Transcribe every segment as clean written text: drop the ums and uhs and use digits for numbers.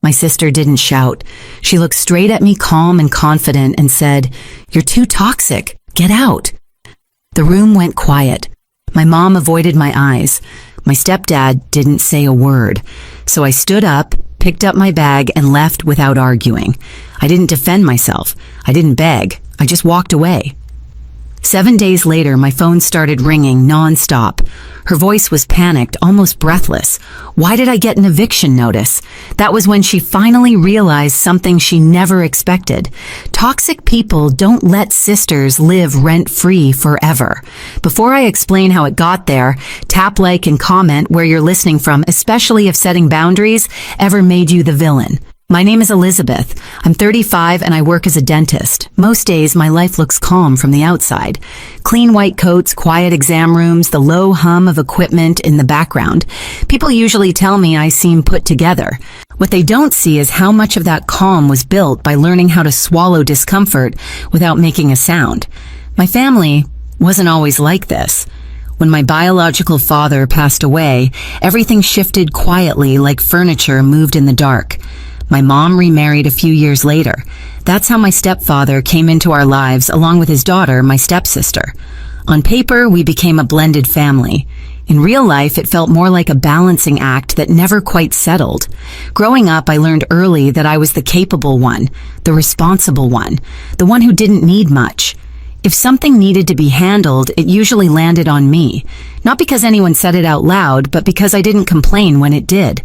My sister didn't shout. She looked straight at me, calm and confident, and said, "You're too toxic. Get out." The room went quiet. My mom avoided my eyes. My stepdad didn't say a word. So I stood up, picked up my bag, and left without arguing. I didn't defend myself. I didn't beg. I just walked away. 7 days later, my phone started ringing nonstop. Her voice was panicked, almost breathless. Why did I get an eviction notice? That was when she finally realized something she never expected. Toxic people don't let sisters live rent-free forever. Before I explain how it got there, tap like and comment where you're listening from, especially if setting boundaries ever made you the villain. My name is Elizabeth. I'm 35 and I work as a dentist. Most days, my life looks calm from the outside. Clean white coats, quiet exam rooms, the low hum of equipment in the background. People usually tell me I seem put together. What they don't see is how much of that calm was built by learning how to swallow discomfort without making a sound. My family wasn't always like this. When my biological father passed away, everything shifted quietly like furniture moved in the dark. My mom remarried a few years later. That's how my stepfather came into our lives along with his daughter, my stepsister. On paper, we became a blended family. In real life, it felt more like a balancing act that never quite settled. Growing up, I learned early that I was the capable one, the responsible one, the one who didn't need much. If something needed to be handled, it usually landed on me. Not because anyone said it out loud, but because I didn't complain when it did.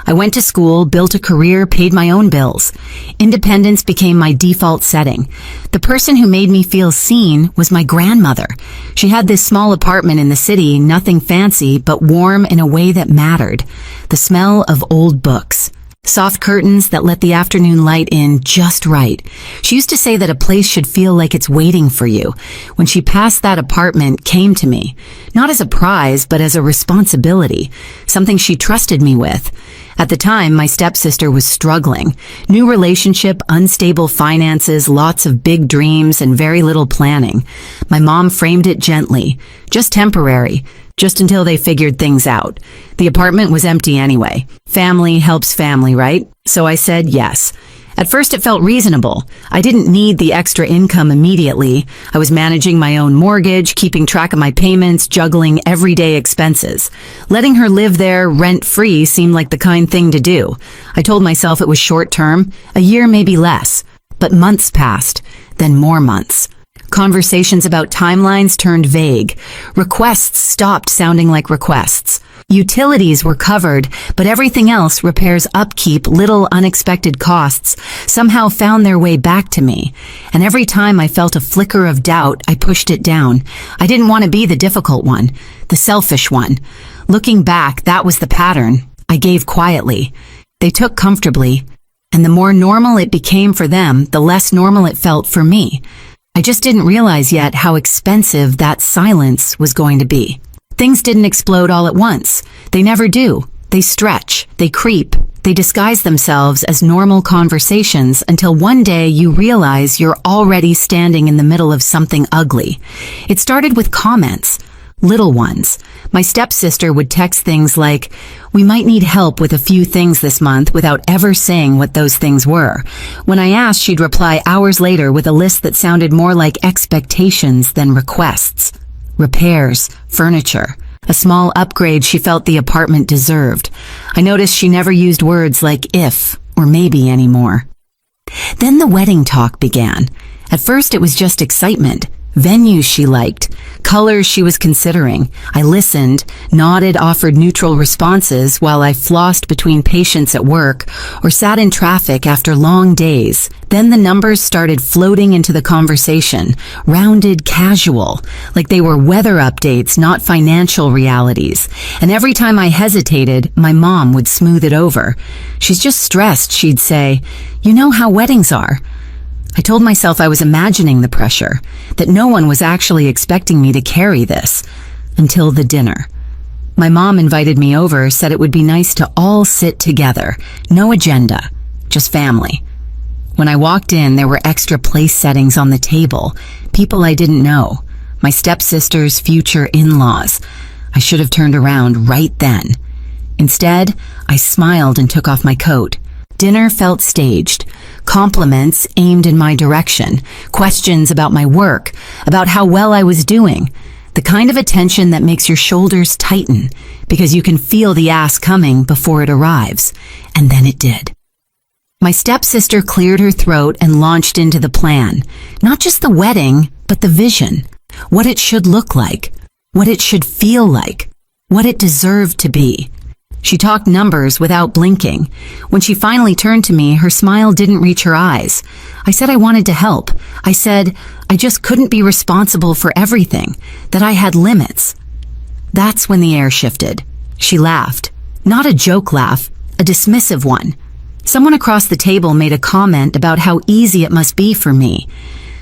I went to school, built a career, paid my own bills. Independence became my default setting. The person who made me feel seen was my grandmother. She had this small apartment in the city, nothing fancy, but warm in a way that mattered. The smell of old books. Soft curtains that let the afternoon light in just right. She used to say that a place should feel like it's waiting for you. When she passed that apartment, came to me. Not as a prize, but as a responsibility. Something she trusted me with. At the time, my stepsister was struggling. New relationship, unstable finances, lots of big dreams, and very little planning. My mom framed it gently. Just temporary. Just until they figured things out. The apartment was empty anyway. Family helps family, right? So I said yes. At first it felt reasonable. I didn't need the extra income immediately. I was managing my own mortgage, keeping track of my payments, juggling everyday expenses. Letting her live there rent-free seemed like the kind thing to do. I told myself it was short-term, a year maybe less. But months passed, then more months. Conversations about timelines turned vague. Requests stopped sounding like requests. Utilities were covered, but everything else, repairs, upkeep, little unexpected costs, somehow found their way back to me. And every time I felt a flicker of doubt, I pushed it down. I didn't want to be the difficult one, the selfish one. Looking back, that was the pattern. I gave quietly. They took comfortably. And the more normal it became for them, the less normal it felt for me. I just didn't realize yet how expensive that silence was going to be. Things didn't explode all at once. They never do. They stretch, they creep, they disguise themselves as normal conversations until one day you realize you're already standing in the middle of something ugly. It started with comments. Little ones. My stepsister would text things like, "We might need help with a few things this month," without ever saying what those things were. When I asked, she'd reply hours later with a list that sounded more like expectations than requests. Repairs, furniture, a small upgrade she felt the apartment deserved. I noticed she never used words like if or maybe anymore. Then the wedding talk began. At first it was just excitement. Venues she liked, colors she was considering. I listened, nodded, offered neutral responses while I flossed between patients at work or sat in traffic after long days. Then the numbers started floating into the conversation, rounded, casual, like they were weather updates, not financial realities. And every time I hesitated, my mom would smooth it over. "She's just stressed," she'd say. "You know how weddings are." I told myself I was imagining the pressure, that no one was actually expecting me to carry this, until the dinner. My mom invited me over, said it would be nice to all sit together, no agenda, just family. When I walked in, there were extra place settings on the table, people I didn't know, my stepsister's future in-laws. I should have turned around right then. Instead, I smiled and took off my coat. Dinner felt staged. Compliments aimed in my direction. Questions about my work, about how well I was doing. The kind of attention that makes your shoulders tighten because you can feel the ask coming before it arrives. And then it did. My stepsister cleared her throat and launched into the plan. Not just the wedding, but the vision. What it should look like. What it should feel like. What it deserved to be. She talked numbers without blinking. When she finally turned to me, her smile didn't reach her eyes. I said I wanted to help. I said I just couldn't be responsible for everything, that I had limits. That's when the air shifted. She laughed. Not a joke laugh, a dismissive one. Someone across the table made a comment about how easy it must be for me.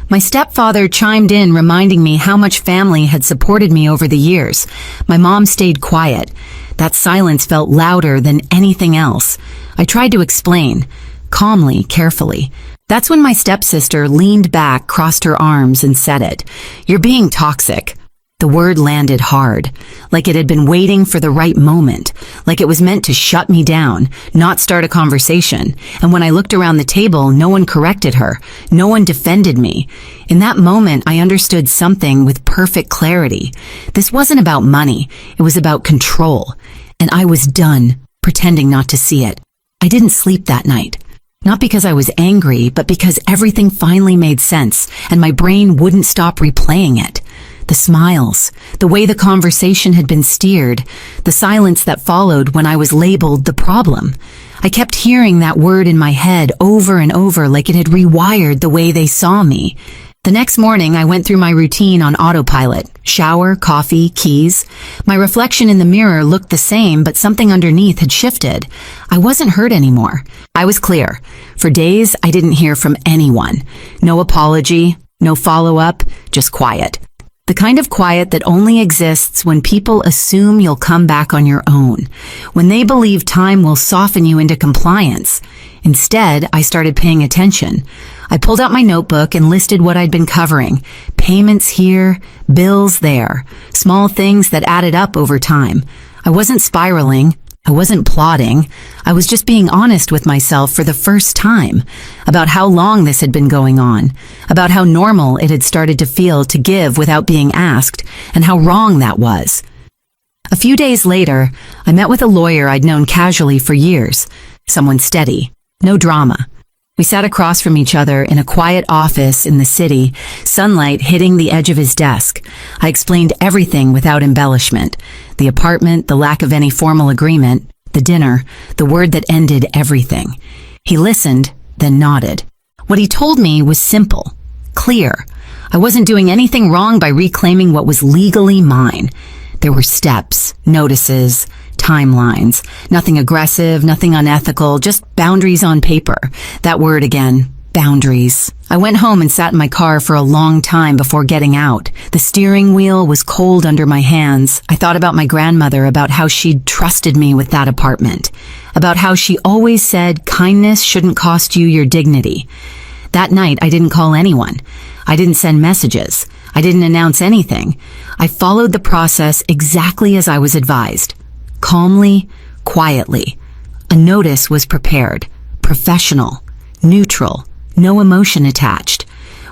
My stepfather chimed in, reminding me how much family had supported me over the years. My mom stayed quiet. That silence felt louder than anything else. I tried to explain, calmly, carefully. That's when my stepsister leaned back, crossed her arms, and said it. "You're being toxic." The word landed hard, like it had been waiting for the right moment, like it was meant to shut me down, not start a conversation. And when I looked around the table, no one corrected her. No one defended me. In that moment, I understood something with perfect clarity. This wasn't about money. It was about control. And I was done pretending not to see it. I didn't sleep that night. Not because I was angry, but because everything finally made sense, and my brain wouldn't stop replaying it. The smiles, the way the conversation had been steered, the silence that followed when I was labeled the problem. I kept hearing that word in my head over and over like it had rewired the way they saw me. The next morning, I went through my routine on autopilot. Shower, coffee, keys. My reflection in the mirror looked the same, but something underneath had shifted. I wasn't hurt anymore. I was clear. For days, I didn't hear from anyone. No apology, no follow-up, just quiet. The kind of quiet that only exists when people assume you'll come back on your own, when they believe time will soften you into compliance. Instead, I started paying attention. I pulled out my notebook and listed what I'd been covering. Payments here, bills there, small things that added up over time. I wasn't spiraling. I wasn't plotting. I was just being honest with myself for the first time about how long this had been going on, about how normal it had started to feel to give without being asked, and how wrong that was. A few days later, I met with a lawyer I'd known casually for years, someone steady, no drama. We sat across from each other in a quiet office in the city, sunlight hitting the edge of his desk. I explained everything without embellishment. The apartment, the lack of any formal agreement, the dinner, the word that ended everything. He listened, then nodded. What he told me was simple, clear. I wasn't doing anything wrong by reclaiming what was legally mine. There were steps, notices, timelines. Nothing aggressive, nothing unethical, just boundaries on paper. That word again, boundaries. I went home and sat in my car for a long time before getting out. The steering wheel was cold under my hands. I thought about my grandmother, about how she'd trusted me with that apartment, about how she always said kindness shouldn't cost you your dignity. That night, I didn't call anyone. I didn't send messages. I didn't announce anything. I followed the process exactly as I was advised. Calmly, quietly. A notice was prepared, professional, neutral, no emotion attached.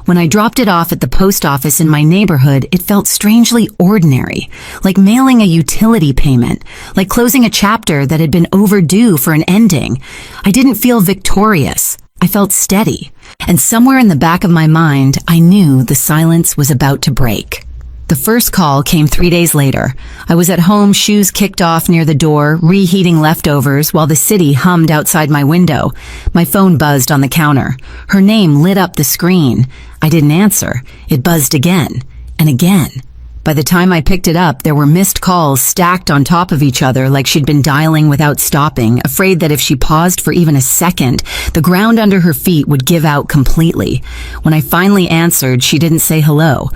When I dropped it off at the post office in my neighborhood, it felt strangely ordinary, like mailing a utility payment, like closing a chapter that had been overdue for an ending. I didn't feel victorious. I felt steady. And somewhere in the back of my mind, I knew the silence was about to break. The first call came 3 days later. I was at home, shoes kicked off near the door, reheating leftovers while the city hummed outside my window. My phone buzzed on the counter. Her name lit up the screen. I didn't answer. It buzzed again and again. By the time I picked it up, there were missed calls stacked on top of each other like she'd been dialing without stopping, afraid that if she paused for even a second, the ground under her feet would give out completely. When I finally answered, she didn't say hello.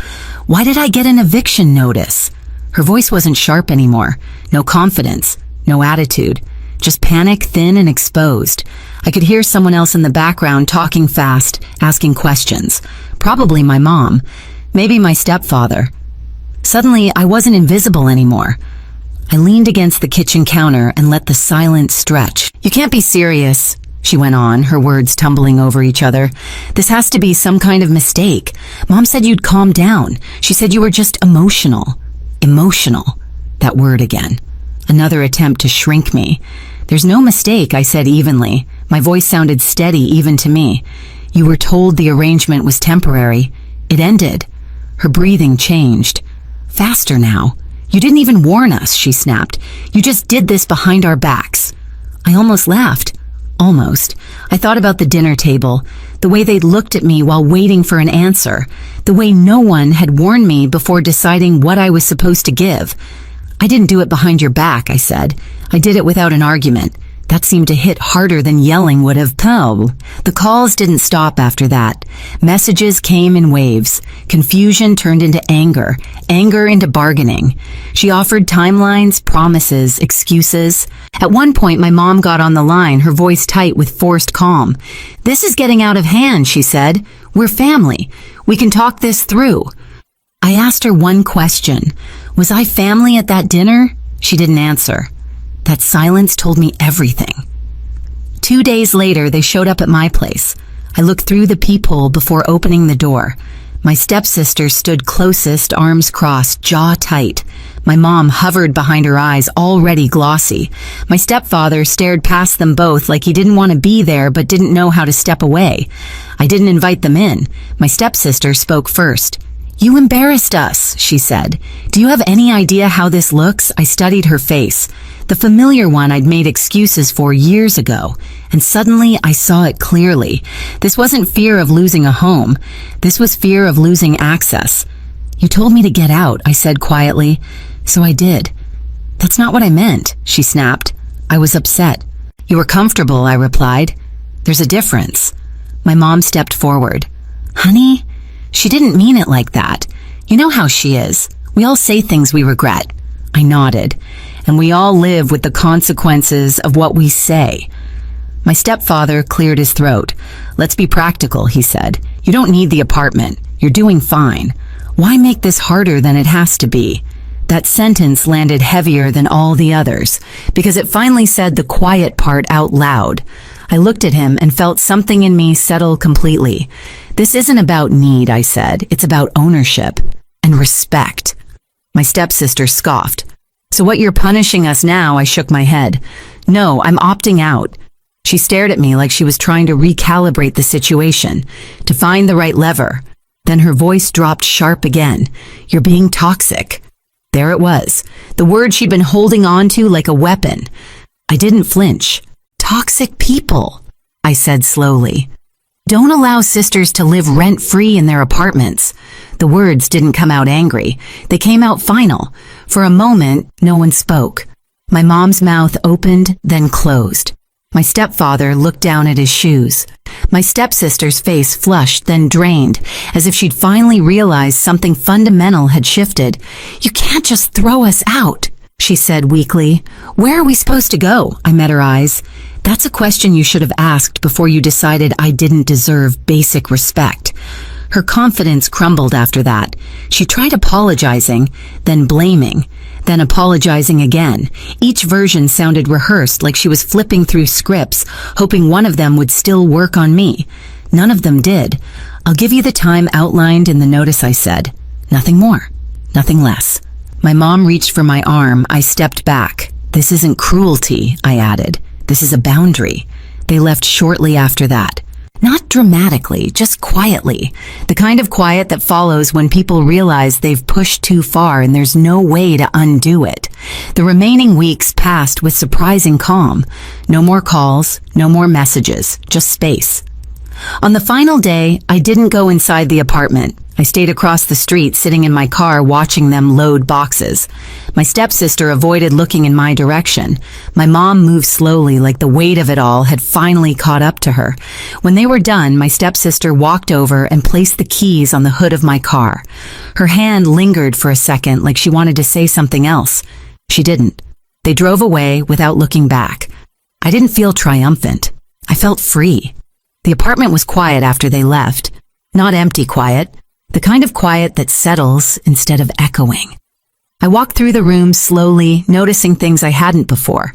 Why did I get an eviction notice? Her voice wasn't sharp anymore. No confidence, no attitude. Just panic, thin and exposed. I could hear someone else in the background talking fast, asking questions. Probably my mom. Maybe my stepfather. Suddenly, I wasn't invisible anymore. I leaned against the kitchen counter and let the silence stretch. "You can't be serious," she went on, her words tumbling over each other. "This has to be some kind of mistake. Mom said you'd calm down. She said you were just emotional." Emotional. That word again. Another attempt to shrink me. "There's no mistake," I said evenly. My voice sounded steady even to me. "You were told the arrangement was temporary. It ended." Her breathing changed. "Faster now. You didn't even warn us," she snapped. "You just did this behind our backs." I almost laughed. Almost. I thought about the dinner table, the way they'd looked at me while waiting for an answer, the way no one had warned me before deciding what I was supposed to give. "I didn't do it behind your back," I said. "I did it without an argument." That seemed to hit harder than yelling would have. The calls didn't stop after that. Messages came in waves. Confusion turned into anger, anger into bargaining. She offered timelines, promises, excuses. At one point, my mom got on the line, her voice tight with forced calm. "This is getting out of hand," she said. "We're family. We can talk this through." I asked her one question. Was I family at that dinner? She didn't answer. That silence told me everything. 2 days later, they showed up at my place. I looked through the peephole before opening the door. My stepsister stood closest, arms crossed, jaw tight. My mom hovered behind her eyes, already glossy. My stepfather stared past them both like he didn't want to be there but didn't know how to step away. I didn't invite them in. My stepsister spoke first. "You embarrassed us," she said. "Do you have any idea how this looks?" I studied her face. The familiar one I'd made excuses for years ago, and suddenly I saw it clearly. This wasn't fear of losing a home. This was fear of losing access. "You told me to get out," I said quietly. "So I did." "That's not what I meant," she snapped. I was upset. "You were comfortable," I replied. "There's a difference." My mom stepped forward. "Honey?" She didn't mean it like that. You know how she is. We all say things we regret. I nodded. And we all live with the consequences of what we say. My stepfather cleared his throat. "Let's be practical," he said. "You don't need the apartment. You're doing fine. Why make this harder than it has to be?" That sentence landed heavier than all the others, because it finally said the quiet part out loud. I looked at him and felt something in me settle completely. "This isn't about need," I said. "It's about ownership and respect." My stepsister scoffed. "So what, you're punishing us now?" I shook my head. "No, I'm opting out." She stared at me like she was trying to recalibrate the situation, to find the right lever. Then her voice dropped sharp again. "You're being toxic." There it was, the word she'd been holding on to like a weapon. I didn't flinch. "Toxic people," I said slowly. "Don't allow sisters to live rent-free in their apartments." The words didn't come out angry. They came out final. For a moment, no one spoke. My mom's mouth opened, then closed. My stepfather looked down at his shoes. My stepsister's face flushed, then drained, as if she'd finally realized something fundamental had shifted. "You can't just throw us out," she said weakly. "Where are we supposed to go?" I met her eyes. "That's a question you should have asked before you decided I didn't deserve basic respect." Her confidence crumbled after that. She tried apologizing, then blaming, then apologizing again. Each version sounded rehearsed, like she was flipping through scripts, hoping one of them would still work on me. None of them did. "I'll give you the time outlined in the notice," I said. Nothing more, nothing less. My mom reached for my arm. I stepped back. "This isn't cruelty," I added. "This is a boundary." They left shortly after that. Not dramatically, just quietly. The kind of quiet that follows when people realize they've pushed too far and there's no way to undo it. The remaining weeks passed with surprising calm. No more calls, no more messages, just space. On the final day, I didn't go inside the apartment. I stayed across the street, sitting in my car, watching them load boxes. My stepsister avoided looking in my direction. My mom moved slowly, like the weight of it all had finally caught up to her. When they were done, my stepsister walked over and placed the keys on the hood of my car. Her hand lingered for a second, like she wanted to say something else. She didn't. They drove away without looking back. I didn't feel triumphant. I felt free. The apartment was quiet after they left. Not empty quiet. The kind of quiet that settles instead of echoing. I walked through the room slowly, noticing things I hadn't before.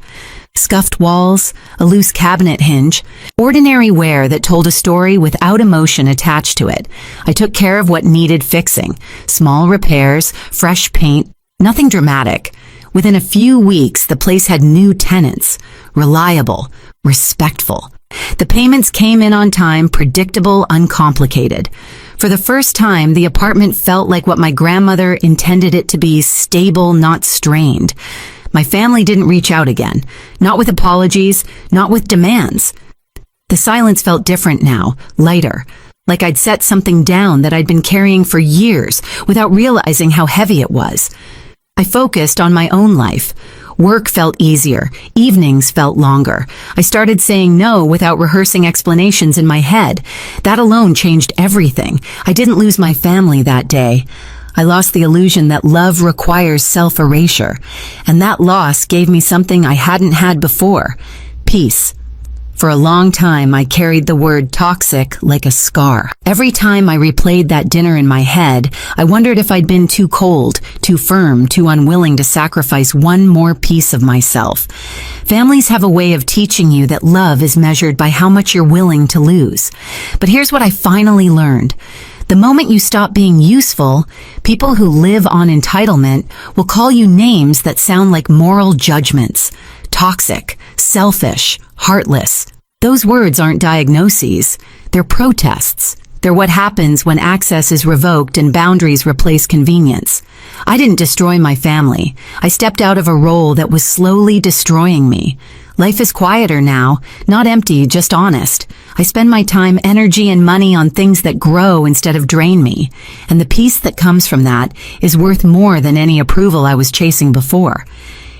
scuffed walls, a loose cabinet hinge, ordinary wear that told a story without emotion attached to it. I took care of what needed fixing, small repairs, fresh paint, nothing dramatic. Within a few weeks, the place had new tenants, reliable, respectful. The payments came in on time, predictable, uncomplicated. For the first time, the apartment felt like what my grandmother intended it to be, stable, not strained. My family didn't reach out again, not with apologies, not with demands. The silence felt different now, lighter, like I'd set something down that I'd been carrying for years without realizing how heavy it was. I focused on my own life. Work felt easier. Evenings felt longer. I started saying no without rehearsing explanations in my head. That alone changed everything. I didn't lose my family that day. I lost the illusion that love requires self-erasure, and that loss gave me something I hadn't had before: peace. For a long time, I carried the word toxic like a scar. Every time I replayed that dinner in my head, I wondered if I'd been too cold, too firm, too unwilling to sacrifice one more piece of myself. Families have a way of teaching you that love is measured by how much you're willing to lose. But here's what I finally learned. The moment you stop being useful, people who live on entitlement will call you names that sound like moral judgments. Toxic, selfish, heartless. Those words aren't diagnoses. They're protests. They're what happens when access is revoked and boundaries replace convenience. I didn't destroy my family. I stepped out of a role that was slowly destroying me. Life is quieter now, not empty, just honest. I spend my time, energy, and money on things that grow instead of drain me. And the peace that comes from that is worth more than any approval I was chasing before.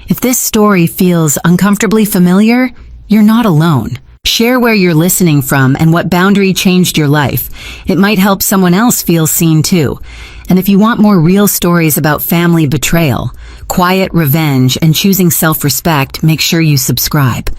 If this story feels uncomfortably familiar, you're not alone. Share where you're listening from and what boundary changed your life. It might help someone else feel seen too. And if you want more real stories about family betrayal, quiet revenge, and choosing self-respect, make sure you subscribe.